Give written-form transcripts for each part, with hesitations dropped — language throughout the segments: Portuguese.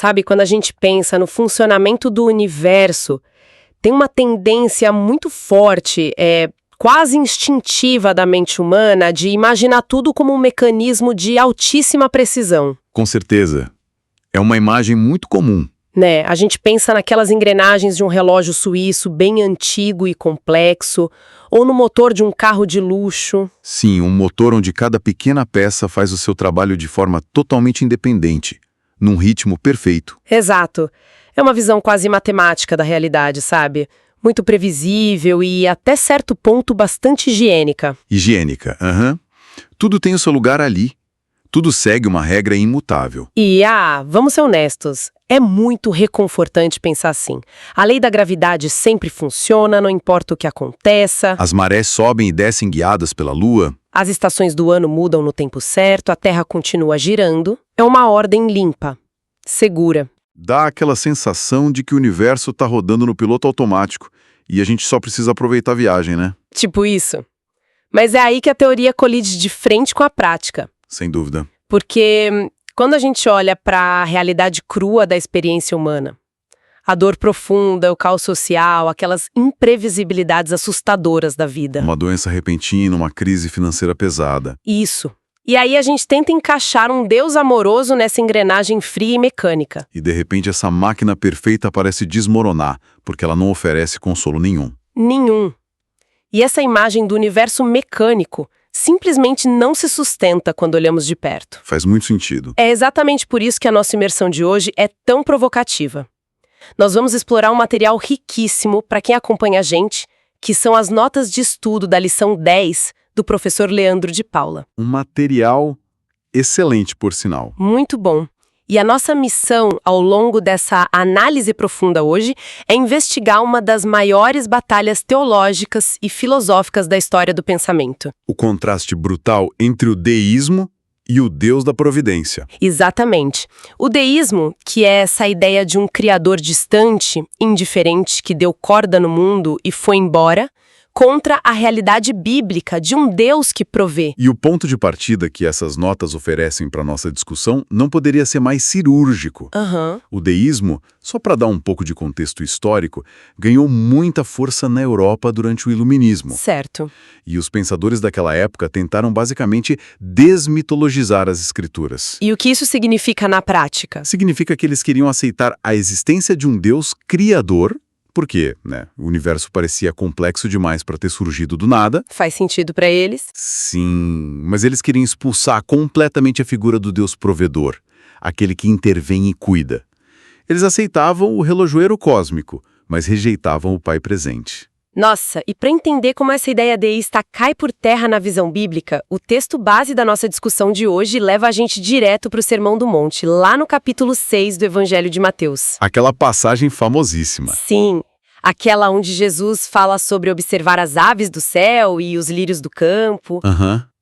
Sabe, quando a gente pensa no funcionamento do universo, tem uma tendência muito forte, quase instintiva da mente humana de imaginar tudo como um mecanismo de altíssima precisão. Com certeza. É uma imagem muito comum. Né? A gente pensa naquelas engrenagens de um relógio suíço bem antigo e complexo, ou no motor de um carro de luxo. Sim, um motor onde cada pequena peça faz o seu trabalho de forma totalmente independente, num ritmo perfeito. Exato. É uma visão quase matemática da realidade, sabe? Muito previsível e, até certo ponto, bastante higiênica. Higiênica, aham. Tudo tem o seu lugar ali. Tudo segue uma regra imutável. E, vamos ser honestos, é muito reconfortante pensar assim. A lei da gravidade sempre funciona, não importa o que aconteça. As marés sobem e descem guiadas pela lua. As estações do ano mudam no tempo certo, a Terra continua girando. É uma ordem limpa, segura. Dá aquela sensação de que o universo está rodando no piloto automático e a gente só precisa aproveitar a viagem, né? Tipo isso. Mas é aí que a teoria colide de frente com a prática. Sem dúvida. Porque quando a gente olha para a realidade crua da experiência humana, a dor profunda, o caos social, aquelas imprevisibilidades assustadoras da vida. Uma doença repentina, uma crise financeira pesada. Isso. E aí a gente tenta encaixar um Deus amoroso nessa engrenagem fria e mecânica. E de repente essa máquina perfeita parece desmoronar, porque ela não oferece consolo nenhum. Nenhum. E essa imagem do universo mecânico simplesmente não se sustenta quando olhamos de perto. Faz muito sentido. É exatamente por isso que a nossa imersão de hoje é tão provocativa. Nós vamos explorar um material riquíssimo para quem acompanha a gente, que são as notas de estudo da lição 10 do professor Leandro de Paula. Um material excelente, por sinal. Muito bom. E a nossa missão ao longo dessa análise profunda hoje é investigar uma das maiores batalhas teológicas e filosóficas da história do pensamento. O contraste brutal entre o deísmo e o Deus da providência. Exatamente. O deísmo, que é essa ideia de um criador distante, indiferente, que deu corda no mundo e foi embora, contra a realidade bíblica de um Deus que provê. E o ponto de partida que essas notas oferecem para nossa discussão não poderia ser mais cirúrgico. O deísmo, só para dar um pouco de contexto histórico, ganhou muita força na Europa durante o Iluminismo. Certo. E os pensadores daquela época tentaram basicamente desmitologizar as escrituras. E o que isso significa na prática? Significa que eles queriam aceitar a existência de um Deus criador, porque, o universo parecia complexo demais para ter surgido do nada. Faz sentido para eles? Sim, mas eles queriam expulsar completamente a figura do Deus provedor, aquele que intervém e cuida. Eles aceitavam o relojoeiro cósmico, mas rejeitavam o Pai presente. Nossa, e para entender como essa ideia deísta cai por terra na visão bíblica, o texto base da nossa discussão de hoje leva a gente direto para o Sermão do Monte, lá no capítulo 6 do Evangelho de Mateus. Aquela passagem famosíssima. Sim, aquela onde Jesus fala sobre observar as aves do céu e os lírios do campo.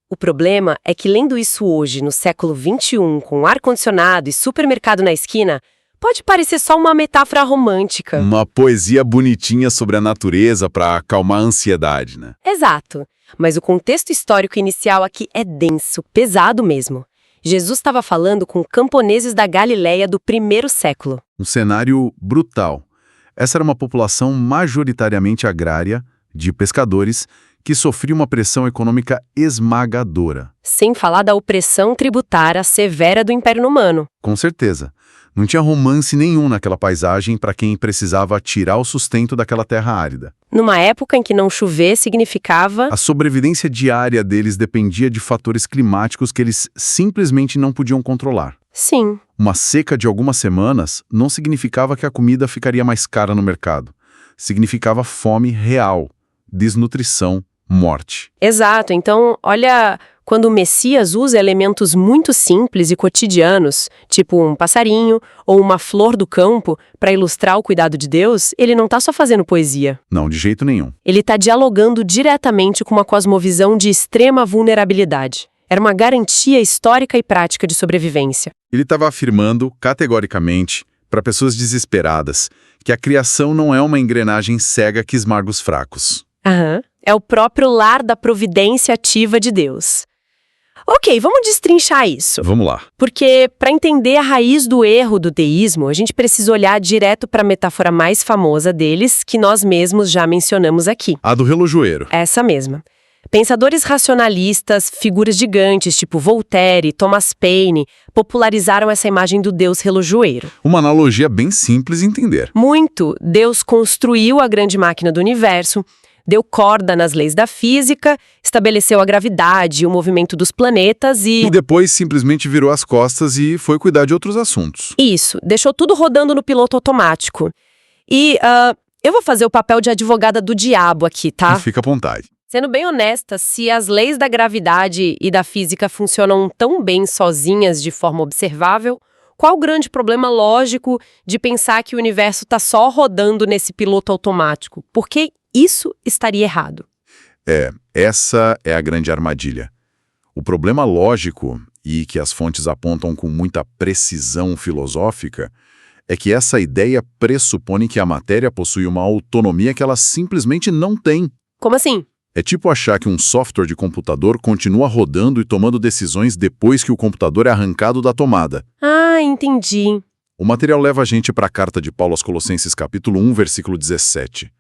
O problema é que lendo isso hoje, no século XXI, com ar-condicionado e supermercado na esquina, pode parecer só uma metáfora romântica. Uma poesia bonitinha sobre a natureza para acalmar a ansiedade, né? Exato. Mas o contexto histórico inicial aqui é denso, pesado mesmo. Jesus estava falando com camponeses da Galileia do primeiro século. Um cenário brutal. Essa era uma população majoritariamente agrária, de pescadores, que sofria uma pressão econômica esmagadora. Sem falar da opressão tributária severa do Império Romano. Com certeza. Não tinha romance nenhum naquela paisagem para quem precisava tirar o sustento daquela terra árida. Numa época em que não chover significava... A sobrevivência diária deles dependia de fatores climáticos que eles simplesmente não podiam controlar. Sim. Uma seca de algumas semanas não significava que a comida ficaria mais cara no mercado. Significava fome real, desnutrição, morte. Exato. Então, olha, quando o Messias usa elementos muito simples e cotidianos, tipo um passarinho ou uma flor do campo, para ilustrar o cuidado de Deus, ele não está só fazendo poesia. Não, de jeito nenhum. Ele está dialogando diretamente com uma cosmovisão de extrema vulnerabilidade. Era uma garantia histórica e prática de sobrevivência. Ele estava afirmando, categoricamente, para pessoas desesperadas, que a criação não é uma engrenagem cega que esmaga os fracos. É o próprio lar da providência ativa de Deus. Ok, vamos destrinchar isso. Vamos lá. Porque, para entender a raiz do erro do deísmo, a gente precisa olhar direto para a metáfora mais famosa deles, que nós mesmos já mencionamos aqui. A do relojoeiro. Essa mesma. Pensadores racionalistas, figuras gigantes tipo Voltaire, Thomas Paine, popularizaram essa imagem do Deus relojoeiro. Uma analogia bem simples de entender. Muito. Deus construiu a grande máquina do universo, deu corda nas leis da física, estabeleceu a gravidade, o movimento dos planetas E depois simplesmente virou as costas e foi cuidar de outros assuntos. Isso, deixou tudo rodando no piloto automático. E eu vou fazer o papel de advogada do diabo aqui, tá? E fica à vontade. Sendo bem honesta, se as leis da gravidade e da física funcionam tão bem sozinhas de forma observável, qual o grande problema lógico de pensar que o universo está só rodando nesse piloto automático? Por que isso estaria errado? Essa é a grande armadilha. O problema lógico, e que as fontes apontam com muita precisão filosófica, é que essa ideia pressupõe que a matéria possui uma autonomia que ela simplesmente não tem. Como assim? É tipo achar que um software de computador continua rodando e tomando decisões depois que o computador é arrancado da tomada. Ah, entendi. O material leva a gente para a carta de Paulo aos Colossenses capítulo 1, versículo 17.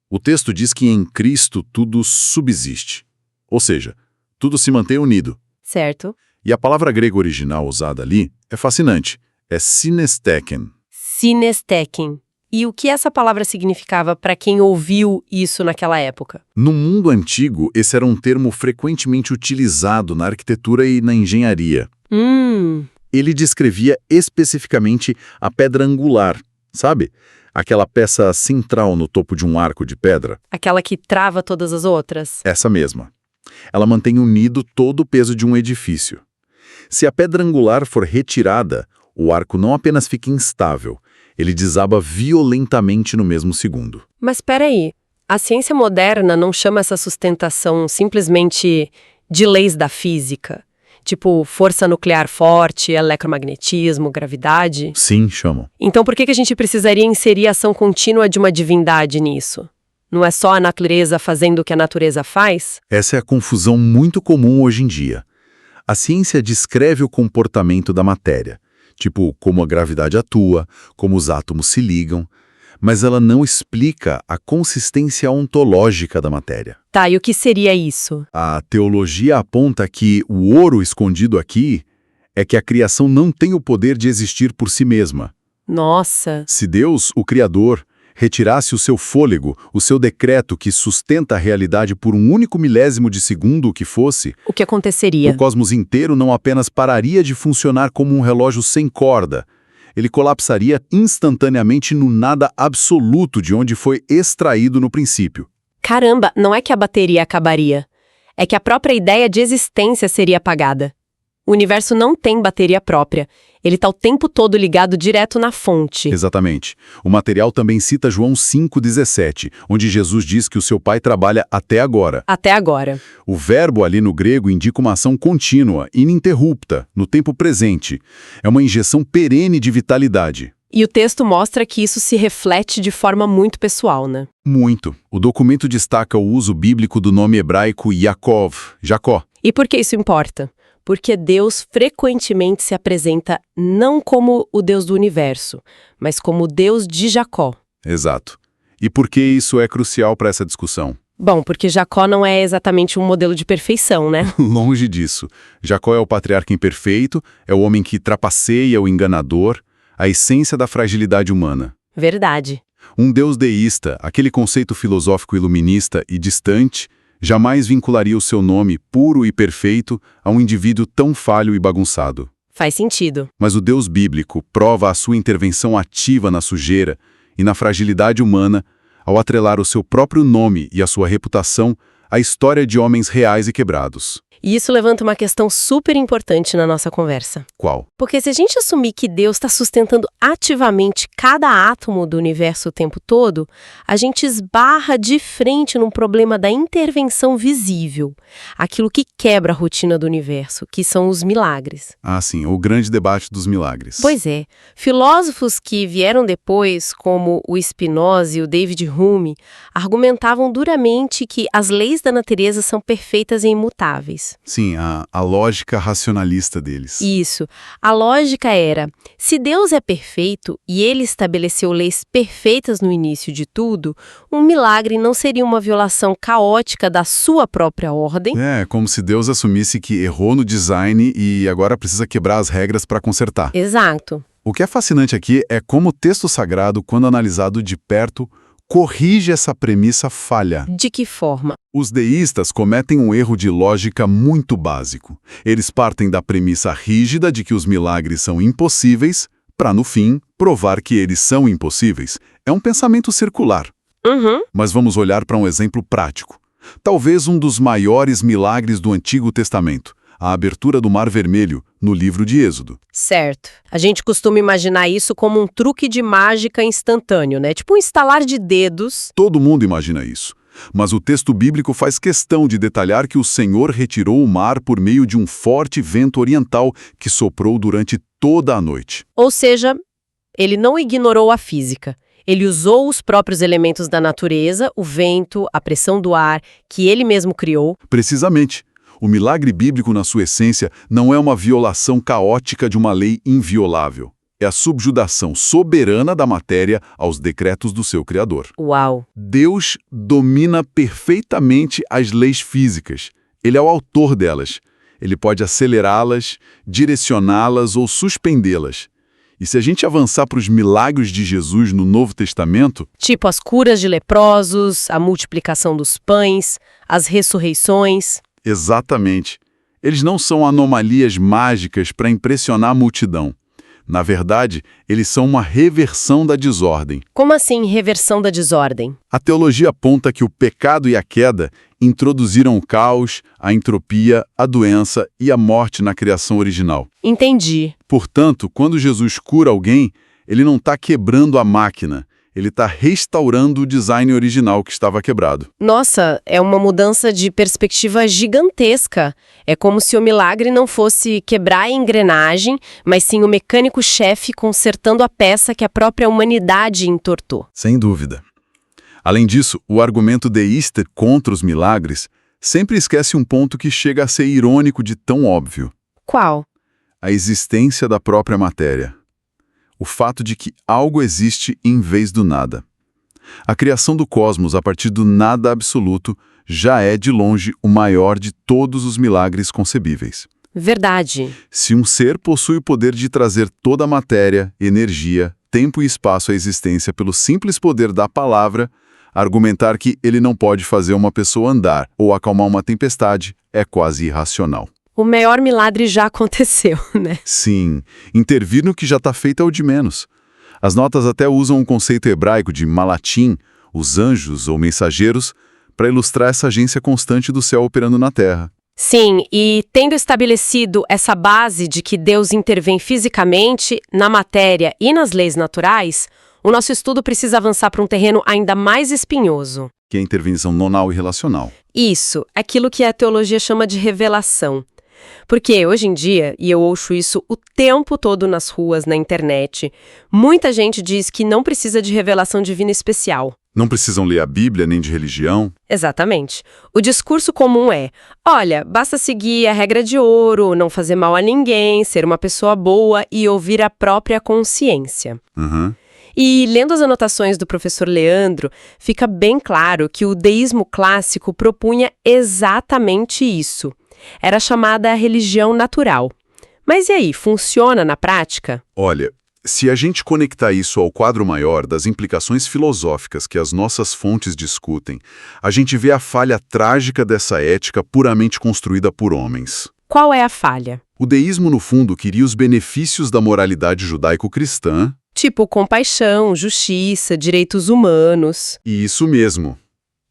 O texto diz que em Cristo tudo subsiste. Ou seja, tudo se mantém unido. Certo. E a palavra grega original usada ali é fascinante. É synesteken. Synesteken. E o que essa palavra significava para quem ouviu isso naquela época? No mundo antigo, esse era um termo frequentemente utilizado na arquitetura e na engenharia. Ele descrevia especificamente a pedra angular, sabe? Aquela peça central no topo de um arco de pedra. Aquela que trava todas as outras? Essa mesma. Ela mantém unido todo o peso de um edifício. Se a pedra angular for retirada, o arco não apenas fica instável, ele desaba violentamente no mesmo segundo. Mas espera aí, a ciência moderna não chama essa sustentação simplesmente de leis da física? Tipo, força nuclear forte, eletromagnetismo, gravidade? Sim, chamam. Então por que a gente precisaria inserir a ação contínua de uma divindade nisso? Não é só a natureza fazendo o que a natureza faz? Essa é a confusão muito comum hoje em dia. A ciência descreve o comportamento da matéria, tipo como a gravidade atua, como os átomos se ligam, mas ela não explica a consistência ontológica da matéria. Tá, e o que seria isso? A teologia aponta que o ouro escondido aqui é que a criação não tem o poder de existir por si mesma. Nossa! Se Deus, o Criador, retirasse o seu fôlego, o seu decreto que sustenta a realidade por um único milésimo de segundo o que fosse, o que aconteceria? O cosmos inteiro não apenas pararia de funcionar como um relógio sem corda, ele colapsaria instantaneamente no nada absoluto de onde foi extraído no princípio. Caramba, não é que a bateria acabaria, é que a própria ideia de existência seria apagada. O universo não tem bateria própria. Ele está o tempo todo ligado direto na fonte. Exatamente. O material também cita João 5,17, onde Jesus diz que o seu Pai trabalha até agora. Até agora. O verbo ali no grego indica uma ação contínua, ininterrupta, no tempo presente. É uma injeção perene de vitalidade. E o texto mostra que isso se reflete de forma muito pessoal, né? Muito. O documento destaca o uso bíblico do nome hebraico Yaakov, Jacó. E por que isso importa? Porque Deus frequentemente se apresenta não como o Deus do universo, mas como o Deus de Jacó. Exato. E por que isso é crucial para essa discussão? Bom, porque Jacó não é exatamente um modelo de perfeição, né? Longe disso. Jacó é o patriarca imperfeito, é o homem que trapaceia o enganador, a essência da fragilidade humana. Verdade. Um Deus deísta, aquele conceito filosófico iluminista e distante, jamais vincularia o seu nome puro e perfeito a um indivíduo tão falho e bagunçado. Faz sentido. Mas o Deus bíblico prova a sua intervenção ativa na sujeira e na fragilidade humana ao atrelar o seu próprio nome e a sua reputação à história de homens reais e quebrados. E isso levanta uma questão super importante na nossa conversa. Qual? Porque se a gente assumir que Deus está sustentando ativamente cada átomo do universo o tempo todo, a gente esbarra de frente num problema da intervenção visível, aquilo que quebra a rotina do universo, que são os milagres. Ah, sim, o grande debate dos milagres. Pois é. Filósofos que vieram depois, como o Spinoza e o David Hume, argumentavam duramente que as leis da natureza são perfeitas e imutáveis. deles. Sim, a lógica racionalista deles. Isso. A lógica era, se Deus é perfeito e ele estabeleceu leis perfeitas no início de tudo, um milagre não seria uma violação caótica da sua própria ordem? É, como se Deus assumisse que errou no design e agora precisa quebrar as regras para consertar. Exato. O que é fascinante aqui é como o texto sagrado, quando analisado de perto, corrige essa premissa falha. De que forma? Os deístas cometem um erro de lógica muito básico. Eles partem da premissa rígida de que os milagres são impossíveis, para, no fim, provar que eles são impossíveis. É um pensamento circular. Mas vamos olhar para um exemplo prático. Talvez um dos maiores milagres do Antigo Testamento, a abertura do Mar Vermelho, no livro de Êxodo. Certo. A gente costuma imaginar isso como um truque de mágica instantâneo, né? Tipo um estalar de dedos. Todo mundo imagina isso. Mas o texto bíblico faz questão de detalhar que o Senhor retirou o mar por meio de um forte vento oriental que soprou durante toda a noite. Ou seja, ele não ignorou a física. Ele usou os próprios elementos da natureza, o vento, a pressão do ar, que ele mesmo criou. Precisamente. O milagre bíblico, na sua essência, não é uma violação caótica de uma lei inviolável. É a subjugação soberana da matéria aos decretos do seu Criador. Uau! Deus domina perfeitamente as leis físicas. Ele é o autor delas. Ele pode acelerá-las, direcioná-las ou suspendê-las. E se a gente avançar para os milagres de Jesus no Novo Testamento... Tipo as curas de leprosos, a multiplicação dos pães, as ressurreições... Exatamente. Eles não são anomalias mágicas para impressionar a multidão. Na verdade, eles são uma reversão da desordem. Como assim, reversão da desordem? A teologia aponta que o pecado e a queda introduziram o caos, a entropia, a doença e a morte na criação original. Entendi. Portanto, quando Jesus cura alguém, ele não está quebrando a máquina. Ele está restaurando o design original que estava quebrado. Nossa, é uma mudança de perspectiva gigantesca. É como se o milagre não fosse quebrar a engrenagem, mas sim o mecânico-chefe consertando a peça que a própria humanidade entortou. Sem dúvida. Além disso, o argumento deísta contra os milagres sempre esquece um ponto que chega a ser irônico de tão óbvio. Qual? A existência da própria matéria. O fato de que algo existe em vez do nada. A criação do cosmos a partir do nada absoluto já é, de longe, o maior de todos os milagres concebíveis. Verdade. Se um ser possui o poder de trazer toda a matéria, energia, tempo e espaço à existência pelo simples poder da palavra, argumentar que ele não pode fazer uma pessoa andar ou acalmar uma tempestade é quase irracional. O maior milagre já aconteceu, né? Sim, intervir no que já está feito é o de menos. As notas até usam um conceito hebraico de malatim, os anjos ou mensageiros, para ilustrar essa agência constante do céu operando na Terra. Sim, e tendo estabelecido essa base de que Deus intervém fisicamente, na matéria e nas leis naturais, o nosso estudo precisa avançar para um terreno ainda mais espinhoso. Que é a intervenção nonal e relacional. Isso, aquilo que a teologia chama de revelação. Porque hoje em dia, e eu ouço isso o tempo todo nas ruas, na internet, muita gente diz que não precisa de revelação divina especial. Não precisam ler a Bíblia nem de religião. Exatamente. O discurso comum é, olha, basta seguir a regra de ouro, não fazer mal a ninguém, ser uma pessoa boa e ouvir a própria consciência. E lendo as anotações do professor Leandro, fica bem claro que o deísmo clássico propunha exatamente isso. Era chamada a religião natural. Mas e aí, funciona na prática? Olha, se a gente conectar isso ao quadro maior das implicações filosóficas que as nossas fontes discutem, a gente vê a falha trágica dessa ética puramente construída por homens. Qual é a falha? O deísmo, no fundo, queria os benefícios da moralidade judaico-cristã. Tipo compaixão, justiça, direitos humanos. E isso mesmo.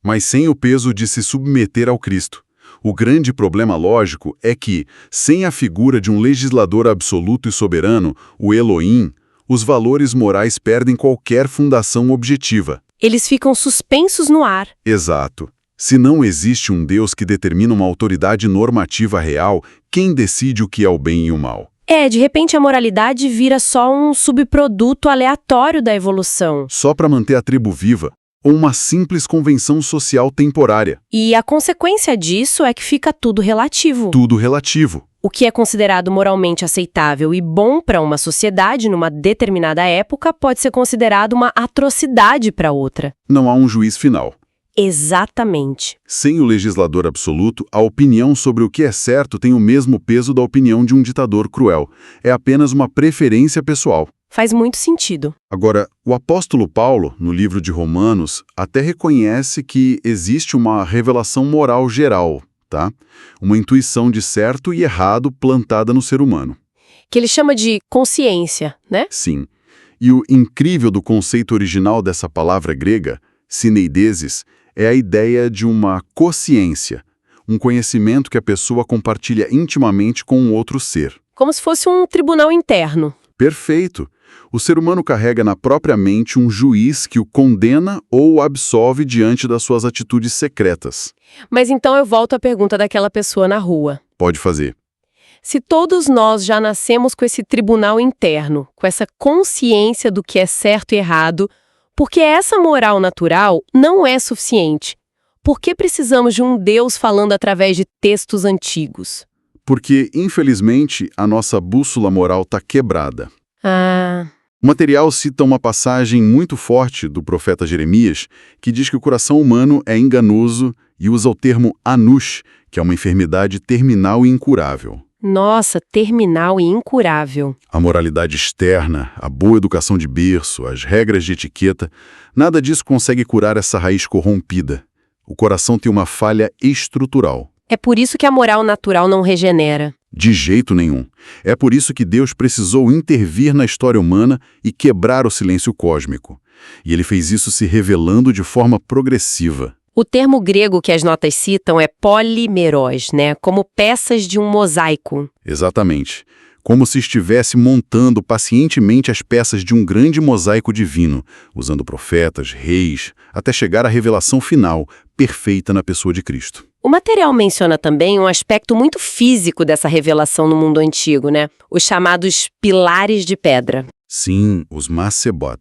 Mas sem o peso de se submeter ao Cristo. O grande problema lógico é que, sem a figura de um legislador absoluto e soberano, o Elohim, os valores morais perdem qualquer fundação objetiva. Eles ficam suspensos no ar. Exato. Se não existe um Deus que determina uma autoridade normativa real, quem decide o que é o bem e o mal? De repente a moralidade vira só um subproduto aleatório da evolução. Só para manter a tribo viva. ou uma simples convenção social temporária. E a consequência disso é que fica tudo relativo. Tudo relativo. O que é considerado moralmente aceitável e bom para uma sociedade numa determinada época pode ser considerado uma atrocidade para outra. Não há um juiz final. Exatamente. Sem o legislador absoluto, a opinião sobre o que é certo tem o mesmo peso da opinião de um ditador cruel. É apenas uma preferência pessoal. Faz muito sentido. Agora, o apóstolo Paulo, no livro de Romanos, até reconhece que existe uma revelação moral geral, tá? Uma intuição de certo e errado plantada no ser humano. Que ele chama de consciência, né? Sim. E o incrível do conceito original dessa palavra grega, sineidesis, é a ideia de uma consciência, um conhecimento que a pessoa compartilha intimamente com um outro ser. Como se fosse um tribunal interno. Perfeito! O ser humano carrega na própria mente um juiz que o condena ou o absolve diante das suas atitudes secretas. Mas então eu volto à pergunta daquela pessoa na rua. Pode fazer. Se todos nós já nascemos com esse tribunal interno, com essa consciência do que é certo e errado, porque essa moral natural não é suficiente. Por que precisamos de um Deus falando através de textos antigos? Porque, infelizmente, a nossa bússola moral está quebrada. O material cita uma passagem muito forte do profeta Jeremias, que diz que o coração humano é enganoso e usa o termo anush, que é uma enfermidade terminal e incurável. Nossa, terminal e incurável. A moralidade externa, a boa educação de berço, as regras de etiqueta, nada disso consegue curar essa raiz corrompida. O coração tem uma falha estrutural. É por isso que a moral natural não regenera. De jeito nenhum. É por isso que Deus precisou intervir na história humana e quebrar o silêncio cósmico. E ele fez isso se revelando de forma progressiva. O termo grego que as notas citam é polimeros, né? Como peças de um mosaico. Exatamente. Como se estivesse montando pacientemente as peças de um grande mosaico divino, usando profetas, reis, até chegar à revelação final, perfeita na pessoa de Cristo. O material menciona também um aspecto muito físico dessa revelação no mundo antigo, né? Os chamados pilares de pedra. Sim, os Masebot.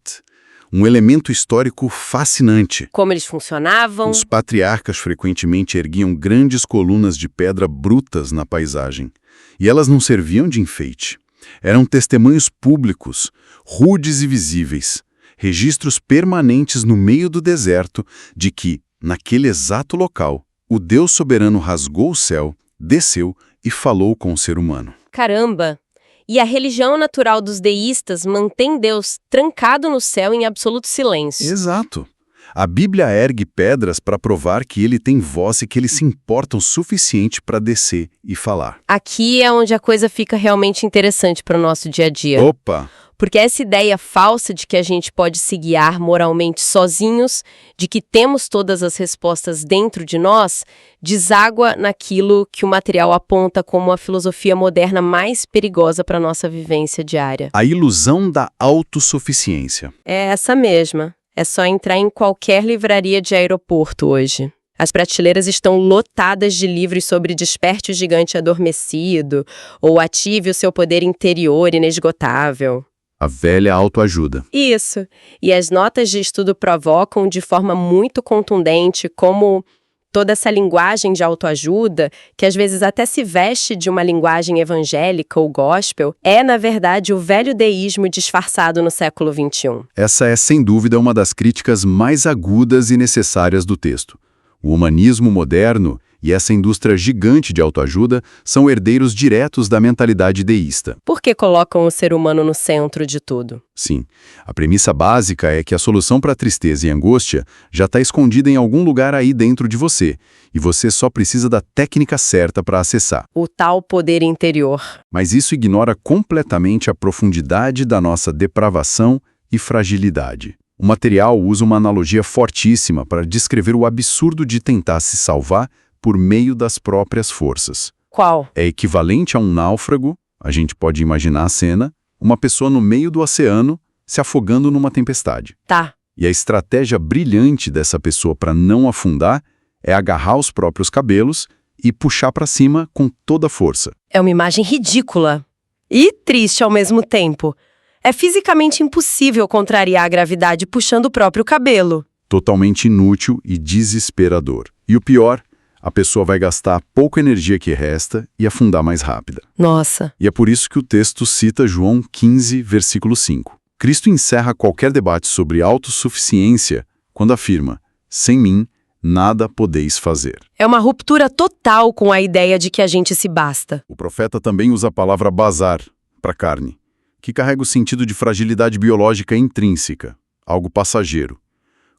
Um elemento histórico fascinante. Como eles funcionavam? Os patriarcas frequentemente erguiam grandes colunas de pedra brutas na paisagem. E elas não serviam de enfeite. Eram testemunhos públicos, rudes e visíveis, registros permanentes no meio do deserto de que, naquele exato local, o Deus soberano rasgou o céu, desceu e falou com o ser humano. Caramba! E a religião natural dos deístas mantém Deus trancado no céu em absoluto silêncio. Exato. A Bíblia ergue pedras para provar que ele tem voz e que ele se importa o suficiente para descer e falar. Aqui é onde a coisa fica realmente interessante para o nosso dia a dia. Opa! Porque essa ideia falsa de que a gente pode se guiar moralmente sozinhos, de que temos todas as respostas dentro de nós, deságua naquilo que o material aponta como a filosofia moderna mais perigosa para a nossa vivência diária. A ilusão da autossuficiência. É essa mesma. É só entrar em qualquer livraria de aeroporto hoje. As prateleiras estão lotadas de livros sobre desperte o gigante adormecido ou ative o seu poder interior inesgotável. A velha autoajuda. Isso. E as notas de estudo provocam de forma muito contundente como toda essa linguagem de autoajuda, que às vezes até se veste de uma linguagem evangélica ou gospel, é, na verdade, o velho deísmo disfarçado no século XXI. Essa é, sem dúvida, uma das críticas mais agudas e necessárias do texto. O humanismo moderno e essa indústria gigante de autoajuda são herdeiros diretos da mentalidade deísta. Por que colocam o ser humano no centro de tudo? Sim. A premissa básica é que a solução para a tristeza e angústia já está escondida em algum lugar aí dentro de você, e você só precisa da técnica certa para acessar. O tal poder interior. Mas isso ignora completamente a profundidade da nossa depravação e fragilidade. O material usa uma analogia fortíssima para descrever o absurdo de tentar se salvar por meio das próprias forças. Qual? É equivalente a um náufrago, a gente pode imaginar a cena, uma pessoa no meio do oceano se afogando numa tempestade. Tá. E a estratégia brilhante dessa pessoa para não afundar é agarrar os próprios cabelos e puxar para cima com toda a força. É uma imagem ridícula e triste ao mesmo tempo. É fisicamente impossível contrariar a gravidade puxando o próprio cabelo. Totalmente inútil e desesperador. E o pior, a pessoa vai gastar a pouca energia que resta e afundar mais rápida. Nossa! E é por isso que o texto cita João 15, versículo 5. Cristo encerra qualquer debate sobre autossuficiência quando afirma: sem mim, nada podeis fazer. É uma ruptura total com a ideia de que a gente se basta. O profeta também usa a palavra bazar para carne, que carrega o sentido de fragilidade biológica intrínseca, algo passageiro.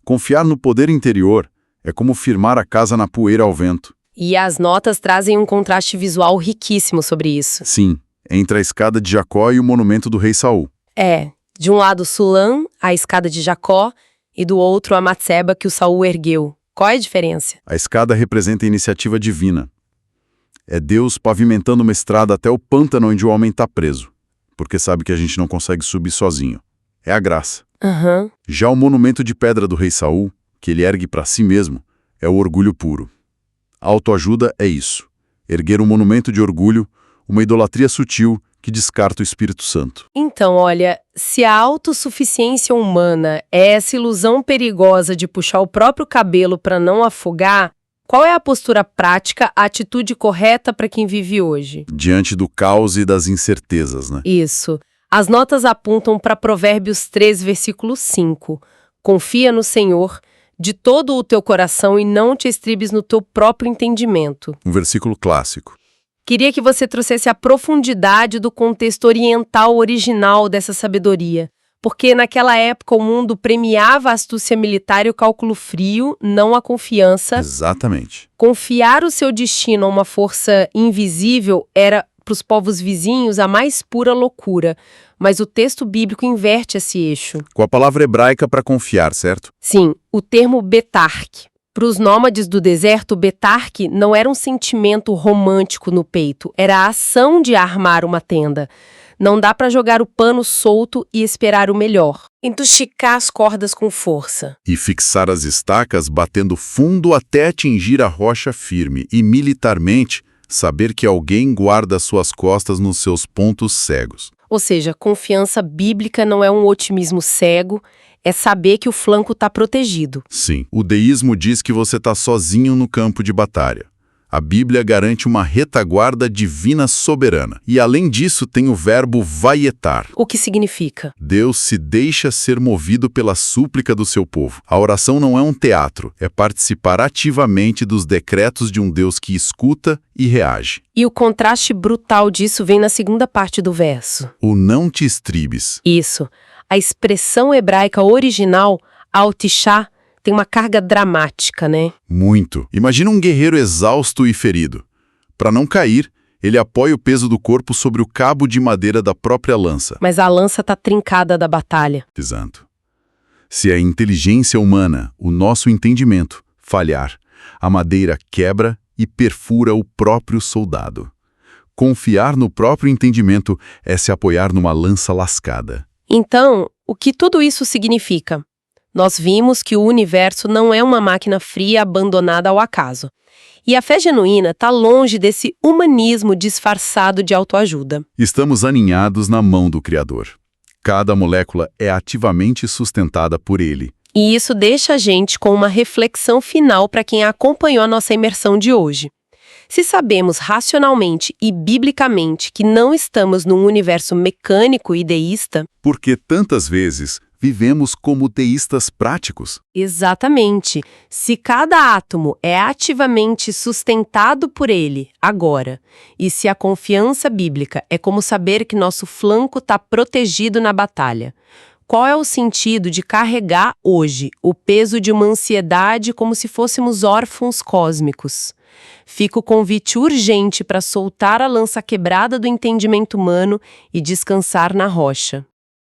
Confiar no poder interior é como firmar a casa na poeira ao vento. E as notas trazem um contraste visual riquíssimo sobre isso. Sim, entre a escada de Jacó e o monumento do rei Saul. De um lado Sulam, a escada de Jacó, e do outro a Matseba que o Saul ergueu. Qual é a diferença? A escada representa a iniciativa divina. É Deus pavimentando uma estrada até o pântano onde o homem está preso, porque sabe que a gente não consegue subir sozinho. É a graça. Já o monumento de pedra do rei Saul, que ele ergue para si mesmo, é o orgulho puro. A autoajuda é isso. Erguer um monumento de orgulho, uma idolatria sutil que descarta o Espírito Santo. Então, olha, se a autossuficiência humana é essa ilusão perigosa de puxar o próprio cabelo para não afogar, qual é a postura prática, a atitude correta para quem vive hoje? Diante do caos e das incertezas, né? Isso. As notas apontam para Provérbios 3, versículo 5. Confia no Senhor de todo o teu coração e não te estribes no teu próprio entendimento. Um versículo clássico. Queria que você trouxesse a profundidade do contexto oriental original dessa sabedoria, porque naquela época o mundo premiava a astúcia militar e o cálculo frio, não a confiança. Exatamente. Confiar o seu destino a uma força invisível era, para os povos vizinhos, a mais pura loucura, mas o texto bíblico inverte esse eixo. Com a palavra hebraica para confiar, certo? Sim, o termo betarque. Para os nômades do deserto, betarque não era um sentimento romântico no peito, era a ação de armar uma tenda. Não dá para jogar o pano solto e esperar o melhor. Entuxicar as cordas com força. E fixar as estacas batendo fundo até atingir a rocha firme. E militarmente, saber que alguém guarda suas costas nos seus pontos cegos. Ou seja, confiança bíblica não é um otimismo cego, é saber que o flanco está protegido. Sim, o deísmo diz que você está sozinho no campo de batalha. A Bíblia garante uma retaguarda divina soberana. E além disso tem o verbo vaietar. O que significa? Deus se deixa ser movido pela súplica do seu povo. A oração não é um teatro, é participar ativamente dos decretos de um Deus que escuta e reage. E o contraste brutal disso vem na segunda parte do verso. O não te estribes. Isso. A expressão hebraica original, altishá, tem uma carga dramática, né? Muito. Imagina um guerreiro exausto e ferido. Para não cair, ele apoia o peso do corpo sobre o cabo de madeira da própria lança. Mas a lança está trincada da batalha. Exato. Se a inteligência humana, o nosso entendimento, falhar, a madeira quebra e perfura o próprio soldado. Confiar no próprio entendimento é se apoiar numa lança lascada. Então, o que tudo isso significa? Nós vimos que o universo não é uma máquina fria abandonada ao acaso. E a fé genuína está longe desse humanismo disfarçado de autoajuda. Estamos aninhados na mão do Criador. Cada molécula é ativamente sustentada por Ele. E isso deixa a gente com uma reflexão final para quem acompanhou a nossa imersão de hoje. Se sabemos racionalmente e biblicamente que não estamos num universo mecânico e deísta... Por que tantas vezes vivemos como teístas práticos? Exatamente. Se cada átomo é ativamente sustentado por ele, agora, e se a confiança bíblica é como saber que nosso flanco está protegido na batalha, qual é o sentido de carregar hoje o peso de uma ansiedade como se fôssemos órfãos cósmicos? Fica o convite urgente para soltar a lança quebrada do entendimento humano e descansar na rocha.